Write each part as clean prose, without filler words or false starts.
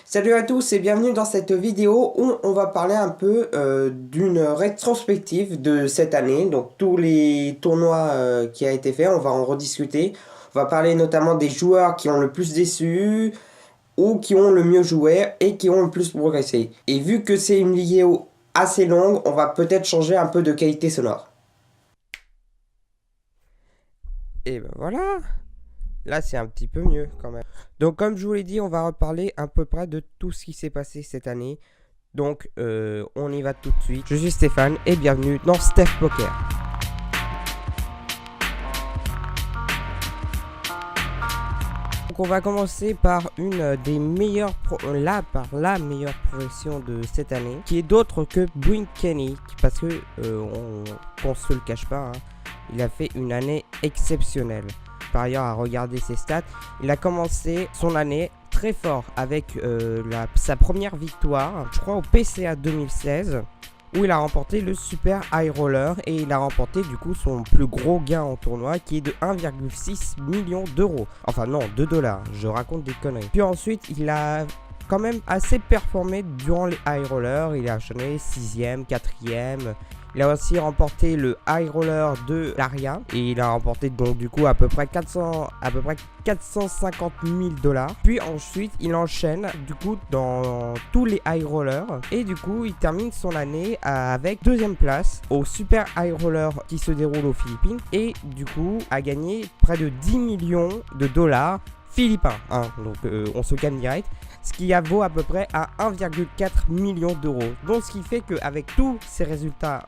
Salut à tous et bienvenue dans cette vidéo où on va parler un peu d'une rétrospective de cette année. Donc tous les tournois qui a été fait, on va en rediscuter. On va parler notamment des joueurs qui ont le plus déçu ou qui ont le mieux joué et qui ont le plus progressé. Et vu que c'est une vidéo assez longue, on va peut-être changer un peu de qualité sonore. Et ben voilà, là c'est un petit peu mieux quand même. Donc comme je vous l'ai dit, on va reparler à peu près de tout ce qui s'est passé cette année. Donc, on y va tout de suite. Je suis Stéphane et bienvenue dans Steph Poker. Donc, on va commencer par une des meilleures, la meilleure progression de cette année, qui est d'autre que Boone Kenny, parce que qu'on se le cache pas, hein, il a fait une année exceptionnelle. Par ailleurs, à regarder ses stats, il a commencé son année très fort avec sa première victoire, je crois au PCA 2016, où il a remporté le Super High Roller et il a remporté du coup son plus gros gain en tournoi qui est de 1,6 million d'euros. Enfin non, de dollars, je raconte des conneries. Puis ensuite, il a quand même assez performé durant les High Rollers, il a enchaîné 6ème, 4ème. Il a aussi remporté le High Roller de l'Aria et il a remporté donc du coup à peu près 450 000 dollars. Puis ensuite il enchaîne du coup dans tous les High Rollers et du coup il termine son année avec deuxième place au Super High Roller qui se déroule aux Philippines et du coup a gagné près de 10 millions de dollars philippins, hein. Donc on se calme direct, ce qui vaut à peu près à 1,4 million d'euros. Donc ce qui fait qu'avec tous ces résultats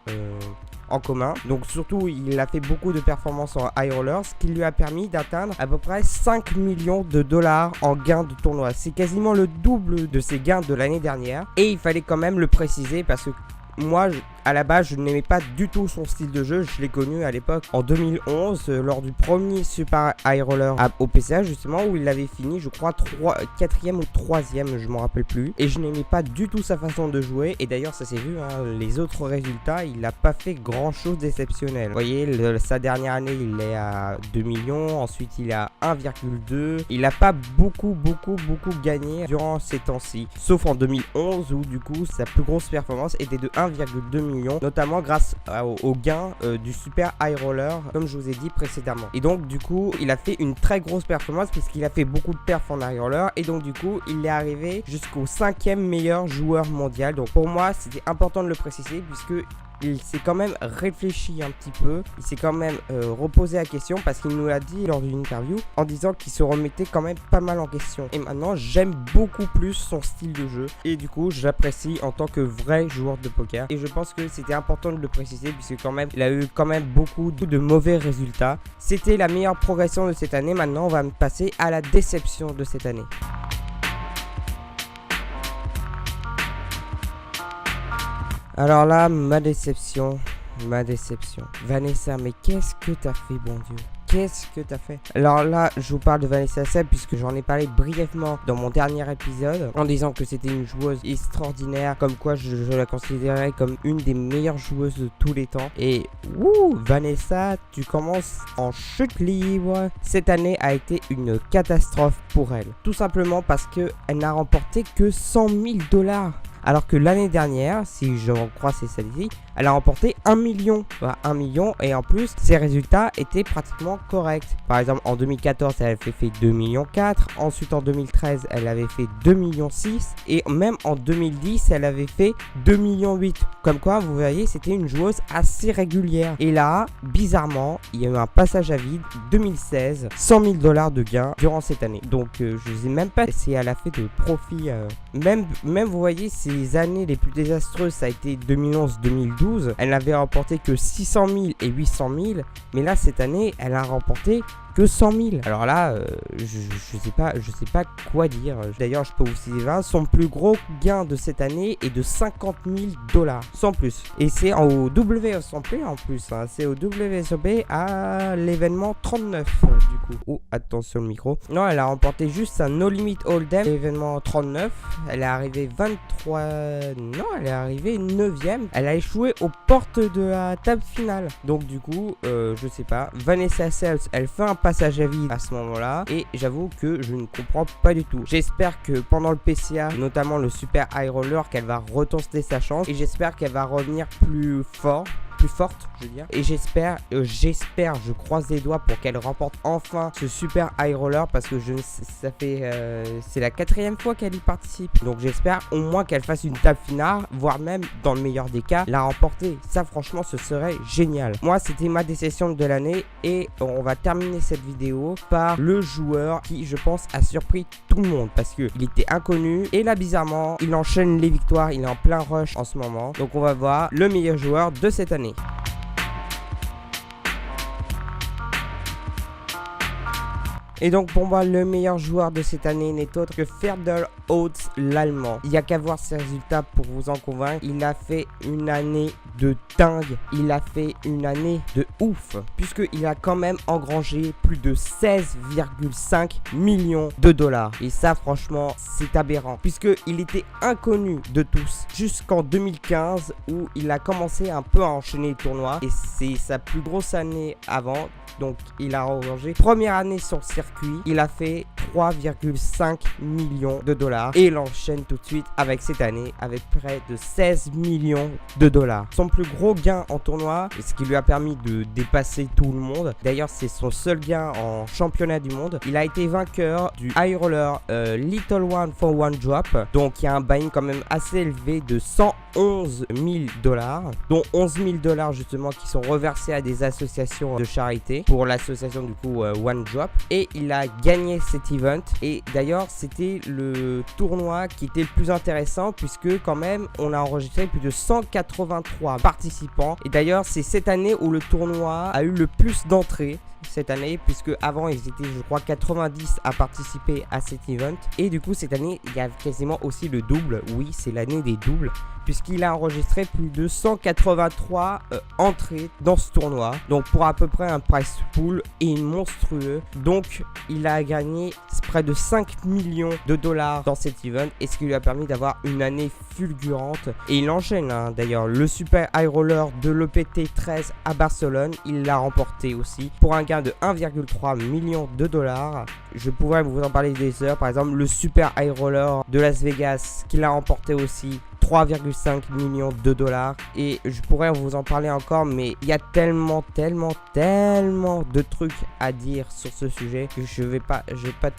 en commun, donc surtout il a fait beaucoup de performances en high roller, ce qui lui a permis d'atteindre à peu près 5 millions de dollars en gains de tournoi. C'est quasiment le double de ses gains de l'année dernière et il fallait quand même le préciser parce que moi, à la base, je n'aimais pas du tout son style de jeu. Je l'ai connu à l'époque en 2011 lors du premier Super High Roller au PCA justement où il avait fini, je crois, 4ème ou 3ème, je m'en rappelle plus. Et je n'aimais pas du tout sa façon de jouer. Et d'ailleurs, ça s'est vu, hein, les autres résultats, il n'a pas fait grand chose d'exceptionnel. Vous voyez, sa dernière année, il est à 2 millions. Ensuite, il est à 1,2. Il n'a pas beaucoup gagné durant ces temps-ci. Sauf en 2011 où du coup, sa plus grosse performance était de 1,2 millions, notamment grâce au gain du Super High Roller, comme je vous ai dit précédemment. Et donc, du coup, il a fait une très grosse performance puisqu'il a fait beaucoup de perfs en High Roller. Et donc, du coup, il est arrivé jusqu'au 5e meilleur joueur mondial. Donc, pour moi, c'était important de le préciser puisque il s'est quand même réfléchi un petit peu, il s'est quand même reposé la question parce qu'il nous l'a dit lors d'une interview en disant qu'il se remettait quand même pas mal en question. Et maintenant j'aime beaucoup plus son style de jeu et du coup j'apprécie en tant que vrai joueur de poker. Et je pense que c'était important de le préciser puisque quand même il a eu quand même beaucoup de mauvais résultats. C'était la meilleure progression de cette année. Maintenant on va passer à la déception de cette année. Alors là, ma déception. Vanessa, mais qu'est-ce que t'as fait, bon Dieu? Qu'est-ce que t'as fait? Alors là, je vous parle de Vanessa Seb puisque j'en ai parlé brièvement dans mon dernier épisode en disant que c'était une joueuse extraordinaire, comme quoi je la considérais comme une des meilleures joueuses de tous les temps. Et Vanessa, tu commences en chute libre. Cette année a été une catastrophe pour elle. Tout simplement parce qu'elle n'a remporté que 100 000 dollars. Alors que l'année dernière, si j'en crois ces statistiques, elle a remporté 1 million. Voilà, 1 million et en plus, ses résultats étaient pratiquement corrects. Par exemple, en 2014, elle avait fait 2 millions 4. Ensuite, en 2013, elle avait fait 2 millions 6. Et même en 2010, elle avait fait 2 millions 8. Comme quoi, vous voyez, c'était une joueuse assez régulière. Et là, bizarrement, il y a eu un passage à vide. 2016, 100 000 dollars de gains durant cette année. Donc, je ne sais même pas si elle a fait de profit. Même, vous voyez, les années les plus désastreuses, ça a été 2011-2012. Elle n'avait remporté que 600 000 et 800 000. Mais là, cette année, elle a remporté que 100 000. Alors là, je sais pas quoi dire. D'ailleurs, je peux vous citer 20. Son plus gros gain de cette année est de 50 000 dollars, sans plus. Et c'est au WSOP en plus. Hein. C'est au WSOP à l'événement 39 du coup. Oh, attention le micro. Non, elle a remporté juste un No Limit Hold'em, l'événement 39. Elle est arrivée 23. Non, elle est arrivée 9ème. Elle a échoué aux portes de la table finale. Donc du coup, je sais pas. Vanessa Sells, elle fait un passage à vide à ce moment-là et j'avoue que je ne comprends pas du tout. J'espère que pendant le PCA, notamment le Super High Roller, qu'elle va retenter sa chance et j'espère qu'elle va revenir plus forte, je veux dire. Et j'espère, je croise les doigts pour qu'elle remporte enfin ce Super High Roller parce que ça fait, c'est la 4e fois qu'elle y participe. Donc j'espère au moins qu'elle fasse une table finale, voire même dans le meilleur des cas, la remporter. Ça franchement, ce serait génial. Moi, c'était ma déception de l'année et on va terminer cette vidéo par le joueur qui, je pense, a surpris tout le monde parce que il était inconnu et là, bizarrement, il enchaîne les victoires. Il est en plein rush en ce moment. Donc on va voir le meilleur joueur de cette année. Et donc pour moi le meilleur joueur de cette année n'est autre que Ferdl Holz, l'allemand. Il n'y a qu'à voir ses résultats pour vous en convaincre. Il a fait une année de dingue. Il a fait une année de ouf. Puisqu'il a quand même engrangé plus de 16,5 millions de dollars. Et ça franchement c'est aberrant. Puisqu'il était inconnu de tous. Jusqu'en 2015 où il a commencé un peu à enchaîner les tournois. Et c'est sa plus grosse année avant. Donc il a engrangé. Première année sur le circuit, il a fait 3,5 millions de dollars. Et il enchaîne tout de suite avec cette année avec près de 16 millions de dollars. Son plus gros gain en tournoi, ce qui lui a permis de dépasser tout le monde. D'ailleurs, c'est son seul gain en championnat du monde. Il a été vainqueur du High Roller Little One for One Drop. Donc il y a un buy-in quand même assez élevé de 111 000 dollars. Dont 11 000 dollars justement qui sont reversés à des associations de charité. Pour l'association du coup One Drop. Et il a gagné cet event. Et d'ailleurs c'était le tournoi qui était le plus intéressant puisque quand même on a enregistré plus de 183 participants. Et d'ailleurs c'est cette année où le tournoi a eu le plus d'entrées. Cette année puisque avant ils étaient je crois 90 à participer à cet event et du coup cette année il y a quasiment aussi le double. Oui, c'est l'année des doubles puisqu'il a enregistré plus de 183 entrées dans ce tournoi, donc pour à peu près un prize pool et monstrueux. Donc il a gagné près de 5 millions de dollars dans cet event et ce qui lui a permis d'avoir une année fulgurante. Et il enchaîne d'ailleurs le Super High Roller de l'EPT 13 à Barcelone, il l'a remporté aussi pour un gain de 1,3 million de dollars. Je pourrais vous en parler des heures. Par exemple le Super High Roller de Las Vegas qu'il a remporté aussi 3,5 millions de dollars et je pourrais vous en parler encore, mais il y a tellement de trucs à dire sur ce sujet que je vais pas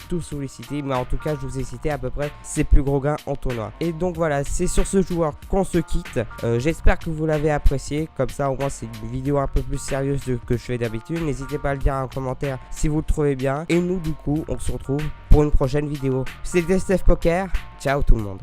tout solliciter, mais en tout cas je vous ai cité à peu près ses plus gros gains en tournoi. Et donc voilà, c'est sur ce joueur qu'on se quitte. J'espère que vous l'avez apprécié, comme ça au moins c'est une vidéo un peu plus sérieuse que je fais d'habitude. N'hésitez pas à le dire en commentaire si vous le trouvez bien et nous du coup on se retrouve pour une prochaine vidéo. C'était Steph Poker, ciao tout le monde.